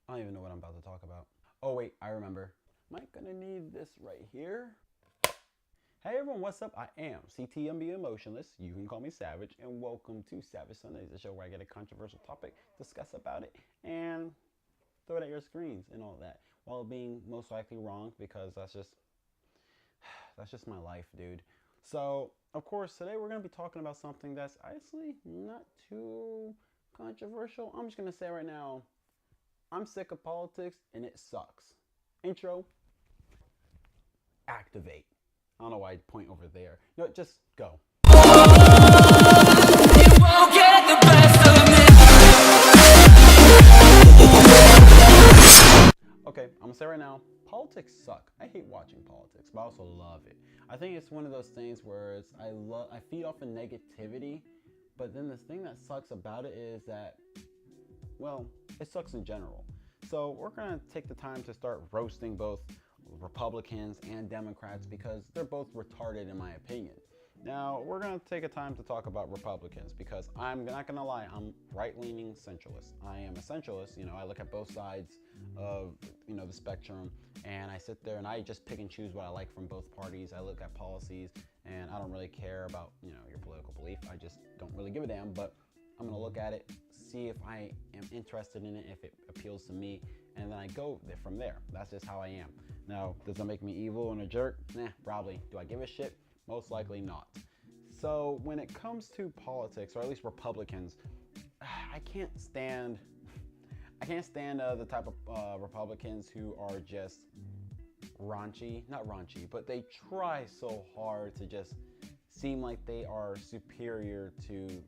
I don't even know what I'm about to talk about. Oh wait, I remember. Am I gonna need this right here? Hey everyone, what's up? I am CTMB Emotionless. You can call me Savage, and welcome to Savage Sundays, the show where I get a controversial topic, discuss about it, and throw it at your screens and all that, while being most likely wrong because that's just my life, dude. So, of course, today we're gonna be talking about something that's actually not too controversial. I'm just gonna say right now, I'm sick of politics and it sucks. Intro, activate. I don't know why I point over there. No, just go. Okay, I'm gonna say right now, politics suck. I hate watching politics, but I also love it. I think it's one of those things where I feed off of negativity, but then the thing that sucks about it is that, well, it sucks in general. So we're gonna take the time to start roasting both Republicans and Democrats because they're both retarded in my opinion. Now we're gonna take a time to talk about Republicans because I'm not gonna lie, I'm right-leaning centralist. I am a centralist. I look at both sides of the spectrum, and I sit there and I just pick and choose what I like from both parties. I look at policies, and I don't really care about your political belief. I just don't really give a damn. But I'm gonna look at it, see if I am interested in it, if it appeals to me, and then I go from there. That's just how I am. Now, does that make me evil and a jerk? Nah, probably. Do I give a shit? Most likely not. So when it comes to politics, or at least Republicans, I can't stand the type of Republicans who are just raunchy, not raunchy, but they try so hard to just seem like they are superior to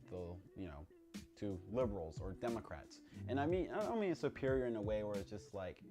to liberals or Democrats. And I don't mean superior in a way where it's just like,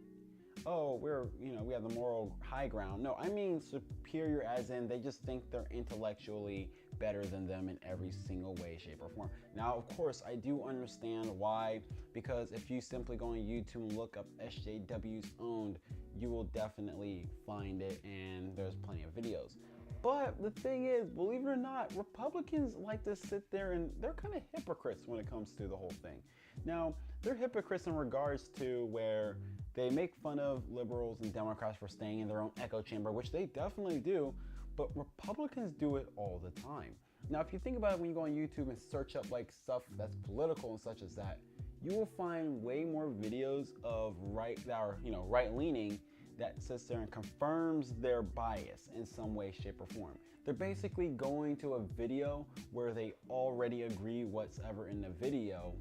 oh, we have the moral high ground. No, I mean superior as in they just think they're intellectually better than them in every single way, shape, or form. Now, of course, I do understand why, because if you simply go on YouTube and look up SJW's Owned, you will definitely find it, and there's plenty of videos. But the thing is, believe it or not, Republicans like to sit there and they're kind of hypocrites when it comes to the whole thing. Now, they're hypocrites in regards to where they make fun of liberals and Democrats for staying in their own echo chamber, which they definitely do, but Republicans do it all the time. Now, if you think about it, when you go on YouTube and search up like stuff that's political and such as that, you will find way more videos of right-leaning that sits there and confirms their bias in some way, shape, or form. They're basically going to a video where they already agree what's ever in the video,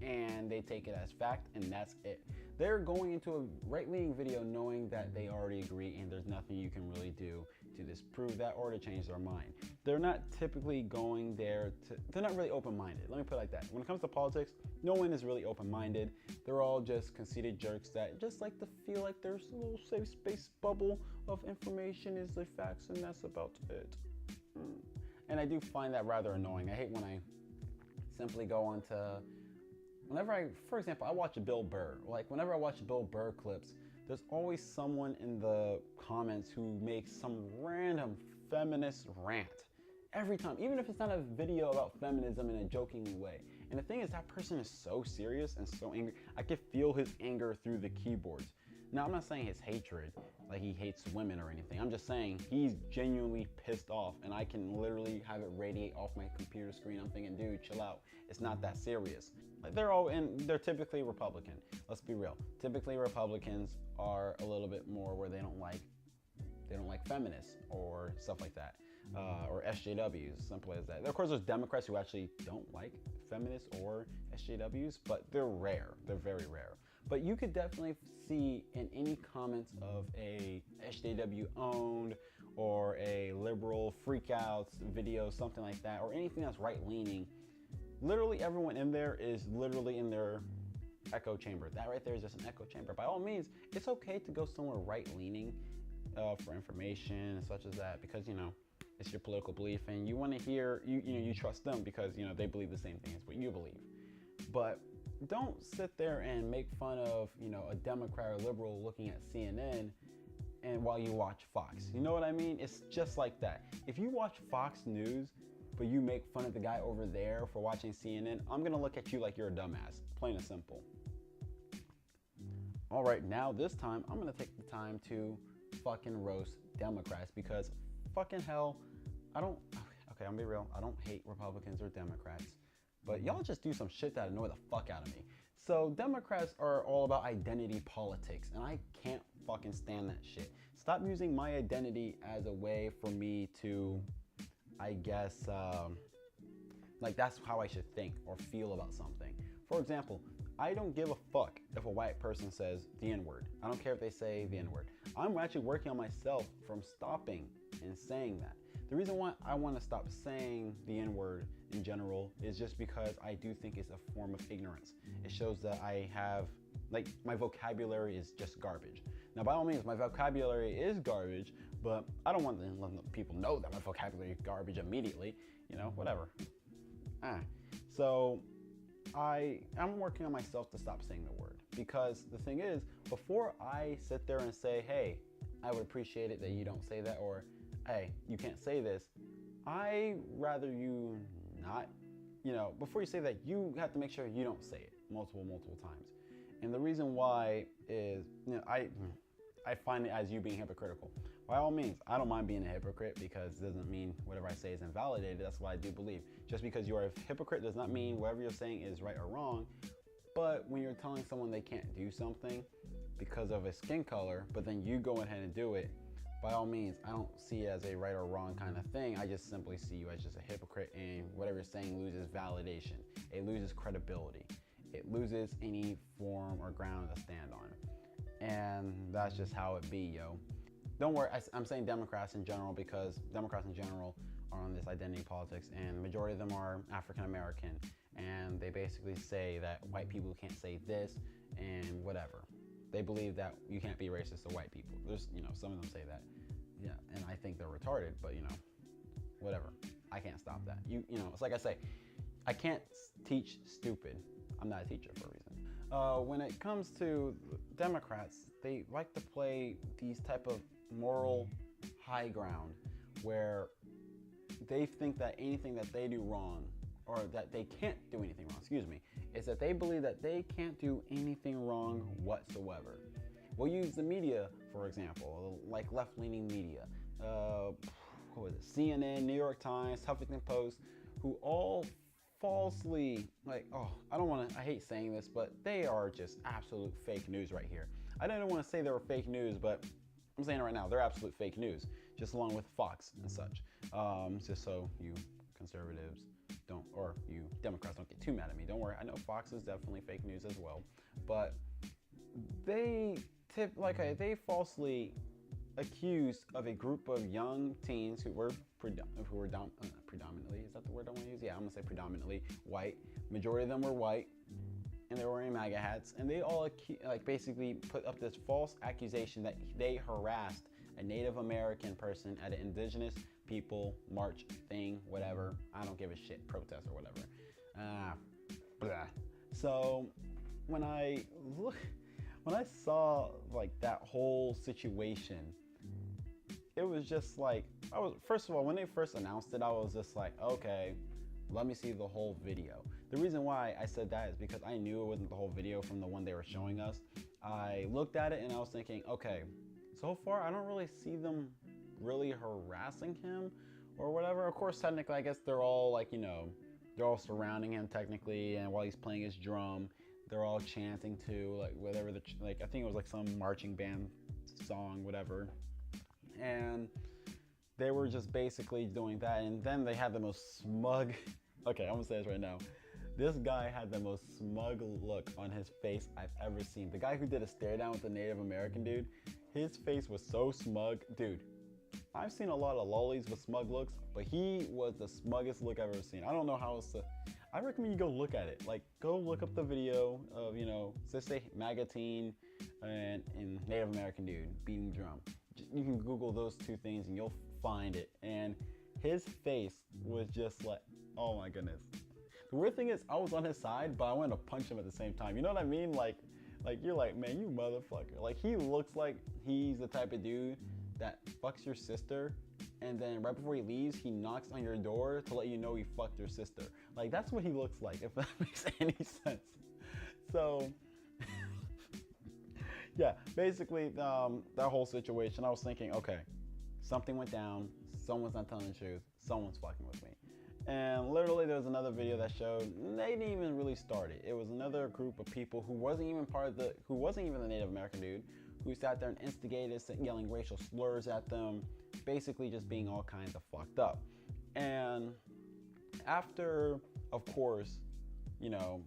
and they take it as fact, and that's it. They're going into a right-leaning video knowing that they already agree and there's nothing you can really do to disprove that or to change their mind. They're not typically going there they're not really open-minded. Let me put it like that. When it comes to politics, no one is really open-minded. They're all just conceited jerks that just like to feel like there's a little safe space bubble of information is the facts, and that's about it. And I do find that rather annoying. I hate when I simply go on to for example, I watch Bill Burr. Like, whenever I watch Bill Burr clips, there's always someone in the comments who makes some random feminist rant. Every time, even if it's not a video about feminism in a joking way. And the thing is, that person is so serious and so angry. I could feel his anger through the keyboards. Now, I'm not saying his hatred, like he hates women or anything. I'm just saying he's genuinely pissed off, and I can literally have it radiate off my computer screen. I'm thinking, dude, chill out. It's not that serious. Like, they're typically Republican. Let's be real. Typically, Republicans are a little bit more where they don't like feminists or stuff like that, or SJWs, simple as that. Of course, there's Democrats who actually don't like feminists or SJWs, but they're rare. They're very rare. But you could definitely see in any comments of a SJW owned or a liberal freakouts video, something like that, or anything that's right-leaning, literally everyone in there is literally in their echo chamber. That right there is just an echo chamber. By all means, it's okay to go somewhere right-leaning for information and such as that, because it's your political belief and you want to hear you trust them because they believe the same thing as what you believe. But don't sit there and make fun of a Democrat or liberal looking at CNN and while you watch Fox. You know what I mean? It's just like that. If you watch Fox News but you make fun of the guy over there for watching CNN, I'm gonna look at you like you're a dumbass, plain and simple. All right, now this time I'm gonna take the time to fucking roast Democrats because fucking hell, I don't, okay, I'm gonna be real, I don't hate Republicans or Democrats, but y'all just do some shit that annoy the fuck out of me. So Democrats are all about identity politics, and I can't fucking stand that shit. Stop using my identity as a way for me to, I guess, like that's how I should think or feel about something. For example, I don't give a fuck if a white person says the N-word. I don't care if they say the N-word. I'm actually working on myself from stopping and saying that. The reason why I want to stop saying the N-word in general is just because I do think it's a form of ignorance. It shows that I have, like, my vocabulary is just garbage. Now, by all means, my vocabulary is garbage, but I don't want to let people know that my vocabulary is garbage immediately. You know, whatever. So I'm working on myself to stop saying the word, because the thing is, before I sit there and say, hey, I would appreciate it that you don't say that, or hey, you can't say this, I rather you not, you know, before you say that, you have to make sure you don't say it multiple times. And the reason why is, you know, I find it as you being hypocritical. By all means, I don't mind being a hypocrite, because it doesn't mean whatever I say is invalidated. That's what I do believe. Just because you are a hypocrite does not mean whatever you're saying is right or wrong. But when you're telling someone they can't do something because of a skin color, but then you go ahead and do it, by all means, I don't see it as a right or wrong kind of thing. I just simply see you as just a hypocrite, and whatever you're saying loses validation. It loses credibility. It loses any form or ground to stand on. And that's just how it be, yo. Don't worry, I'm saying Democrats in general because Democrats in general are on this identity politics, and the majority of them are African American, and they basically say that white people can't say this and whatever. They believe that you can't be racist to white people. There's, you know, some of them say that. Yeah, and I think they're retarded, but you know, whatever. I can't stop that. You know, it's like I say, I can't teach stupid. I'm not a teacher for a reason. When it comes to Democrats, they like to play these type of moral high ground where they think that anything that they do wrong, or that they can't do anything wrong, is that they believe that they can't do anything wrong whatsoever. We'll use the media, for example, like left-leaning media. What was it? CNN, New York Times, Huffington Post, who all falsely, like, I hate saying this, but they are just absolute fake news right here. I don't want to say they were fake news, but I'm saying it right now, they're absolute fake news, just along with Fox and such. Just so you conservatives don't, or you Democrats don't get too mad at me. Don't worry, I know Fox is definitely fake news as well, but they falsely accused of a group of young teens who were predominantly, is that the word I want to use? Yeah, I'm gonna say predominantly white. Majority of them were white, and they were wearing MAGA hats, and they all basically put up this false accusation that they harassed a Native American person at an indigenous people march thing, whatever. I don't give a shit, protest or whatever. Blah. So when I saw like that whole situation, it was just like, first of all, when they first announced it, I was just like, okay, let me see the whole video. The reason why I said that is because I knew it wasn't the whole video from the one they were showing us. I looked at it and I was thinking, okay, so far I don't really see them really harassing him or whatever. Of course, technically, I guess they're all like, you know, they're all surrounding him technically, and while he's playing his drum, they're all chanting to like whatever I think it was like some marching band song, whatever. And they were just basically doing that, and then they had the most smug, okay, I'm gonna say this right now. This guy had the most smug look on his face I've ever seen. The guy who did a stare down with the Native American dude, his face was so smug. Dude, I've seen a lot of lollies with smug looks, but he was the smuggest look I've ever seen. I don't know how else to, I recommend you go look at it. Like, go look up the video of, you know, just say MAGA teen and Native American dude beating drum. You can Google those two things and you'll find it. And his face was just like, oh my goodness. The weird thing is, I was on his side, but I wanted to punch him at the same time. You know what I mean? Like you're like, man, you motherfucker. Like, he looks like he's the type of dude that fucks your sister, and then right before he leaves, he knocks on your door to let you know he fucked your sister. Like, that's what he looks like, if that makes any sense. So, Yeah, basically, that whole situation, I was thinking, okay, something went down, someone's not telling the truth, someone's fucking with me. And literally, there was another video that showed they didn't even really start it. It was another group of people who wasn't even who wasn't even the Native American dude, who sat there and instigated, yelling racial slurs at them, basically just being all kinds of fucked up. And after, of course,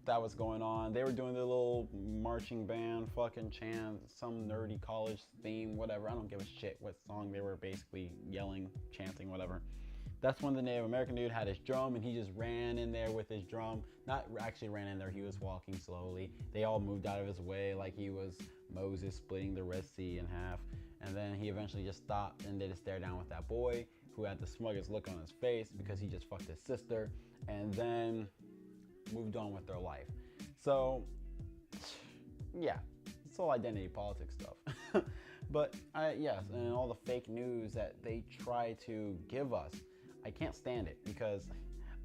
that was going on. They were doing their little marching band fucking chant, some nerdy college theme, whatever. I don't give a shit what song they were basically yelling, chanting, whatever. That's when the Native American dude had his drum and he just ran in there with his drum. Not actually ran in there, he was walking slowly. They all moved out of his way like he was Moses splitting the Red Sea in half. And then he eventually just stopped and did a stare down with that boy who had the smuggest look on his face because he just fucked his sister. And then moved on with their life. So, yeah, it's all identity politics stuff. But yes, and all the fake news that they try to give us, I can't stand it because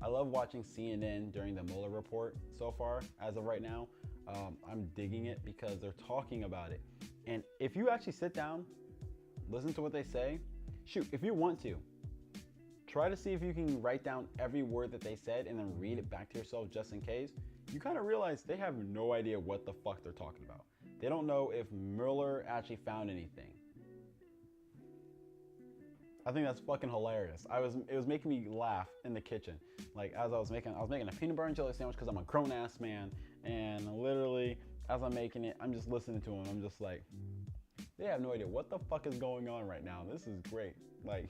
I love watching CNN during the Mueller report so far, as of right now. I'm digging it because they're talking about it. And if you actually sit down, listen to what they say, shoot, if you want to, try to see if you can write down every word that they said and then read it back to yourself just in case. You kind of realize they have no idea what the fuck they're talking about. They don't know if Mueller actually found anything. I think that's fucking hilarious. It was making me laugh in the kitchen. Like as I was making a peanut butter and jelly sandwich because I'm a grown ass man, and literally as I'm making it, I'm just listening to them. I'm just like, they have no idea what the fuck is going on right now. This is great. Like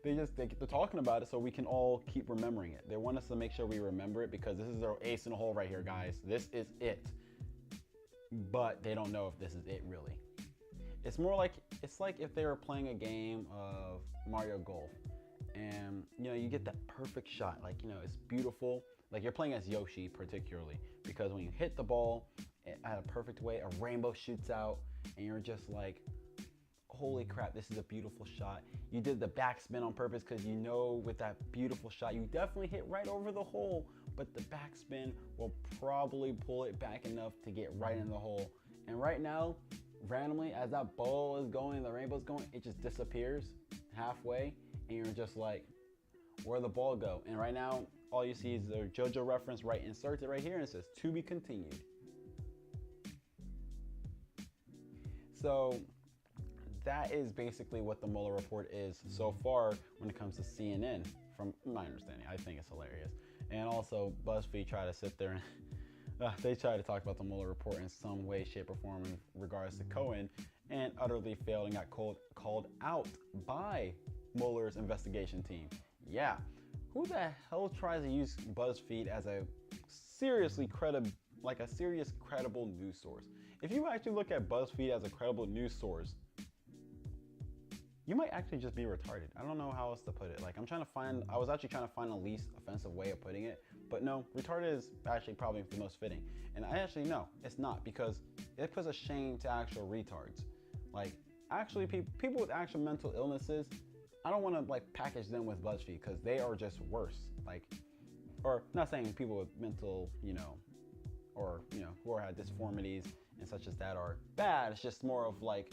they're talking about it so we can all keep remembering it. They want us to make sure we remember it because this is their ace in the hole right here, guys. This is it. But they don't know if this is it really. It's like if they were playing a game of Mario Golf and you get that perfect shot, like it's beautiful. Like you're playing as Yoshi particularly because when you hit the ball at a perfect way, a rainbow shoots out and you're just like, holy crap, this is a beautiful shot. You did the backspin on purpose because with that beautiful shot, you definitely hit right over the hole, but the backspin will probably pull it back enough to get right in the hole. And right now, randomly, as that ball is going, the rainbow's going, it just disappears halfway, and you're just like, where'd the ball go? And right now, all you see is the JoJo reference right inserted right here, and it says, to be continued. So that is basically what the Mueller report is so far when it comes to CNN, from my understanding. I think it's hilarious. And also, BuzzFeed tried to sit there and they tried to talk about the Mueller report in some way, shape, or form in regards to Cohen, and utterly failed and got called out by Mueller's investigation team. Yeah, who the hell tries to use BuzzFeed as a serious credible news source? If you actually look at BuzzFeed as a credible news source, you might actually just be retarded. I don't know how else to put it. Like I was actually trying to find the least offensive way of putting it, but no, retarded is actually probably the most fitting. And I actually know it's not, because it puts a shame to actual retards. Like actually people with actual mental illnesses, I don't want to like package them with BuzzFeed because they are just worse. Like, or not saying people with mental, or who have disformities and such as that are bad. It's just more of like,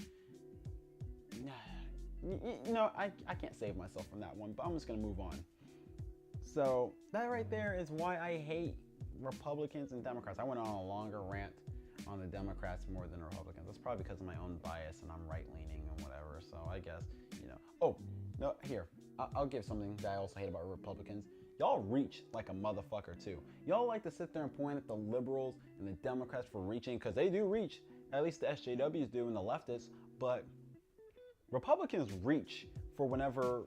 I can't save myself from that one, but I'm just going to move on. So that right there is why I hate Republicans and Democrats. I went on a longer rant on the Democrats more than Republicans. That's probably because of my own bias and I'm right-leaning and whatever. So I guess, Oh, no, here. I'll give something that I also hate about Republicans. Y'all reach like a motherfucker too. Y'all like to sit there and point at the liberals and the Democrats for reaching, because they do reach. At least the SJWs do and the leftists. But Republicans reach for whenever,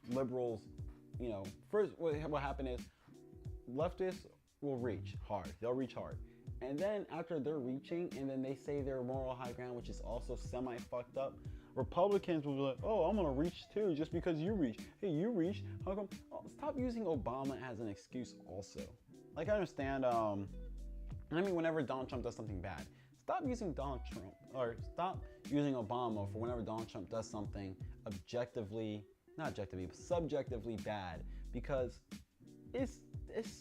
liberals, first what happened is leftists will reach hard. They'll reach hard. And then after they're reaching and then they say their moral high ground, which is also semi-fucked up, Republicans will be like, oh, I'm going to reach too just because you reach. Hey, you reach. How come? Oh, stop using Obama as an excuse also. Like, I understand, whenever Donald Trump does something bad, stop using Donald Trump, or stop using Obama for whenever Donald Trump does something not objectively, but subjectively bad, because it's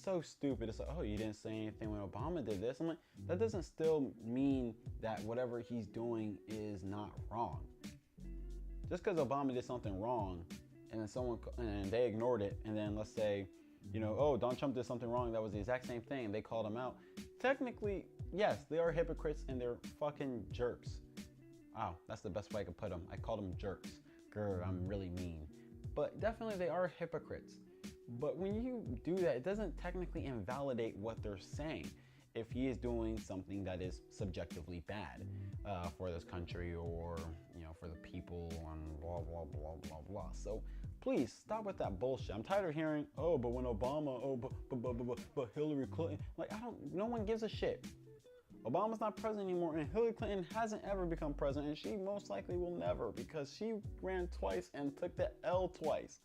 so stupid. It's like, oh, you didn't say anything when Obama did this. I'm like, that doesn't still mean that whatever he's doing is not wrong. Just because Obama did something wrong and then and they ignored it, and then let's say, oh, Donald Trump did something wrong that was the exact same thing, and they called him out. Technically, yes, they are hypocrites and they're fucking jerks. Wow, that's the best way I could put them. I called them jerks. Grr, I'm really mean. But definitely they are hypocrites. But when you do that, it doesn't technically invalidate what they're saying if he is doing something that is subjectively bad for this country or for the people and blah blah blah blah blah. So please stop with that bullshit. I'm tired of hearing, oh, but when Obama, but Hillary Clinton, like no one gives a shit. Obama's not president anymore, and Hillary Clinton hasn't ever become president, and she most likely will never, because she ran twice and took the L twice.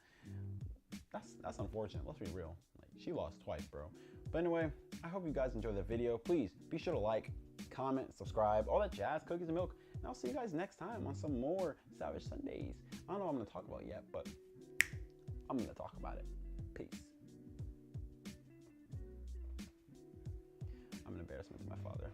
That's unfortunate. Let's be real. Like, she lost twice, bro. But anyway, I hope you guys enjoyed the video. Please be sure to like, comment, subscribe, all that jazz, cookies and milk. And I'll see you guys next time on some more Savage Sundays. I don't know what I'm going to talk about yet, but I'm going to talk about it. Peace. I'm an embarrassment to my father.